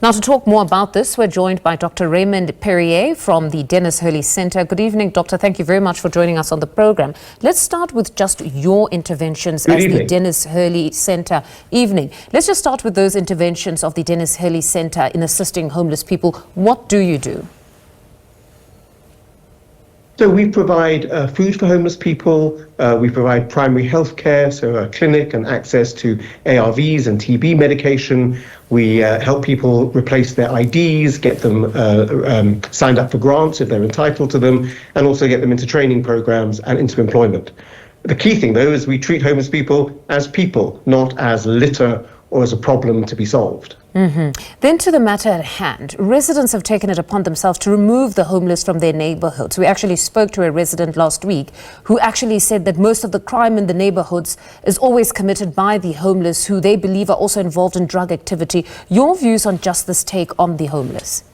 Now, to talk more about this, we're joined by Dr. Raymond Perrier from the Dennis Hurley Centre. Good evening, Doctor. Thank you very much for joining us on the program. Let's start with just your interventions as the Dennis Hurley Centre. Evening. Let's just start with those interventions of the Dennis Hurley Centre in assisting homeless people. What do you do? So we provide food for homeless people, we provide primary health care, so a clinic and access to ARVs and TB medication. We help people replace their IDs, get them signed up for grants if they're entitled to them, and also get them into training programs and into employment. The key thing, though, is we treat homeless people, not as litter or as a problem to be solved. Then to the matter at hand, residents have taken it upon themselves to remove the homeless from their neighborhoods. We actually spoke to a resident last week who actually said that most of the crime in the neighborhoods is always committed by the homeless, who they believe are also involved in drug activity. Your views on just this take on the homeless?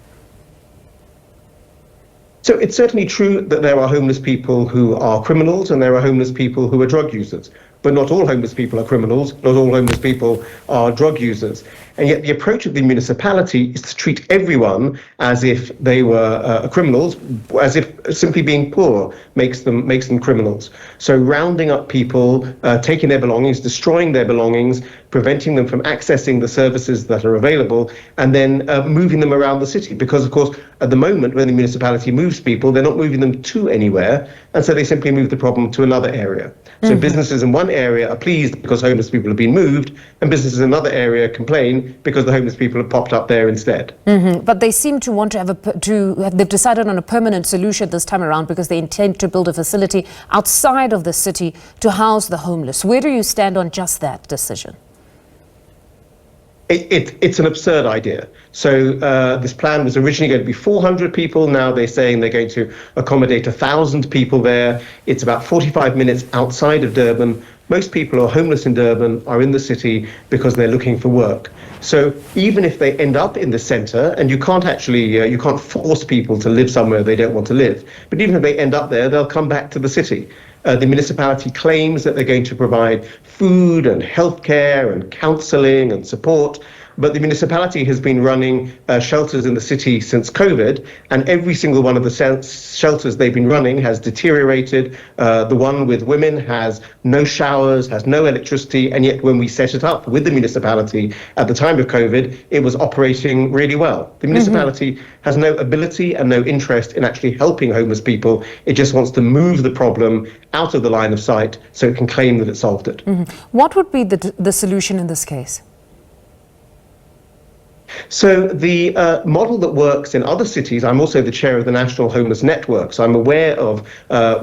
So it's certainly true that there are homeless people who are criminals and there are homeless people who are drug users. But not all homeless people are criminals, not all homeless people are drug users. And yet the approach of the municipality is to treat everyone as if they were criminals, as if simply being poor makes them criminals. So rounding up people, taking their belongings, destroying their belongings, preventing them from accessing the services that are available, and then moving them around the city. Because, of course, at the moment, when the municipality moves people, they're not moving them to anywhere, and so they simply move the problem to another area. So businesses in one area are pleased because homeless people have been moved, and businesses in another area complain because the homeless people have popped up there instead. But they seem to want to they've decided on a permanent solution this time around because they intend to build a facility outside of the city to house the homeless. Where do you stand on just that decision? It's an absurd idea. So this plan was originally going to be 400 people. Now they're saying they're going to accommodate 1,000 people there. It's about 45 minutes outside of Durban. Most people who are homeless in Durban are in the city because they're looking for work. So even if they end up in the centre, and you can't actually, you can't force people to live somewhere they don't want to live, but even if they end up there, they'll come back to the city. The municipality claims that they're going to provide food and healthcare and counselling and support, but the municipality has been running shelters in the city since COVID, and every single one of the shelters they've been running has deteriorated. The one with women has no showers, has no electricity, and yet when we set it up with the municipality at the time of COVID, it was operating really well. The municipality has no ability and no interest in actually helping homeless people. It just wants to move the problem out of the line of sight so it can claim that it solved it. What would be the solution in this case? So the model that works in other cities, I'm also the chair of the National Homeless Network, so I'm aware of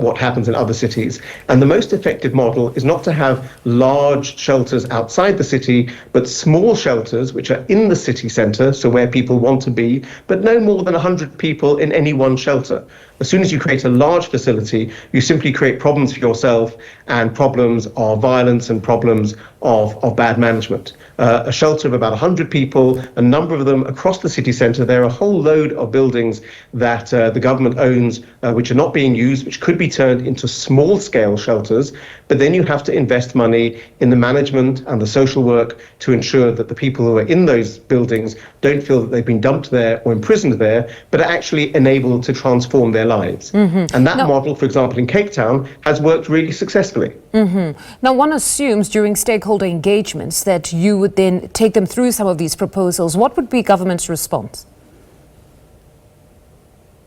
what happens in other cities. And the most effective model is not to have large shelters outside the city, but small shelters which are in the city centre, so where people want to be, but no more than 100 people in any one shelter. As soon as you create a large facility, you simply create problems for yourself and problems of violence and problems of bad management. A shelter of about 100 people, a number of them across the city centre. There are a whole load of buildings that the government owns which are not being used, which could be turned into small-scale shelters, but then you have to invest money in the management and the social work to ensure that the people who are in those buildings don't feel that they've been dumped there or imprisoned there, but are actually enabled to transform their lives. And that model, for example, in Cape Town, has worked really successfully. Now, one assumes during stakeholder engagements that you would then take them through some of these proposals. What would be government's response?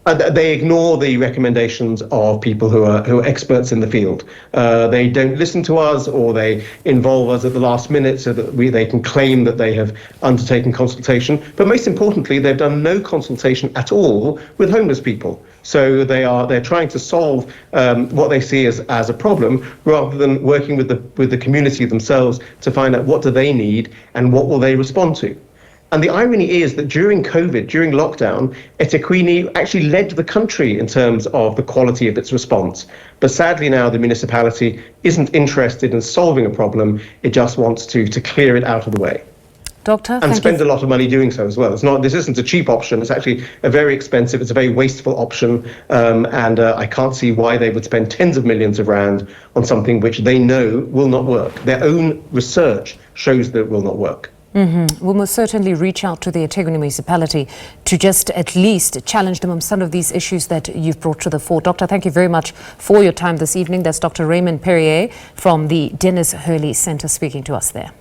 They ignore the recommendations of people who are experts in the field. They don't listen to us, or they involve us at the last minute so that they can claim that they have undertaken consultation. But most importantly, they've done no consultation at all with homeless people. So they're trying to solve what they see as a problem, rather than working with the community themselves to find out what do they need and what will they respond to. And the irony is that during COVID, during lockdown, eThekwini actually led the country in terms of the quality of its response. But sadly now the municipality isn't interested in solving a problem. It just wants to clear it out of the way. Doctor, and spend a lot of money doing so as well. This isn't a cheap option. It's actually a very expensive, it's a very wasteful option. And I can't see why they would spend tens of millions of rand on something which they know will not work. Their own research shows that it will not work. We'll most certainly reach out to the eThekwini municipality to just at least challenge them on some of these issues that you've brought to the fore. Doctor, thank you very much for your time this evening. That's Dr. Raymond Perrier from the Dennis Hurley Centre speaking to us there.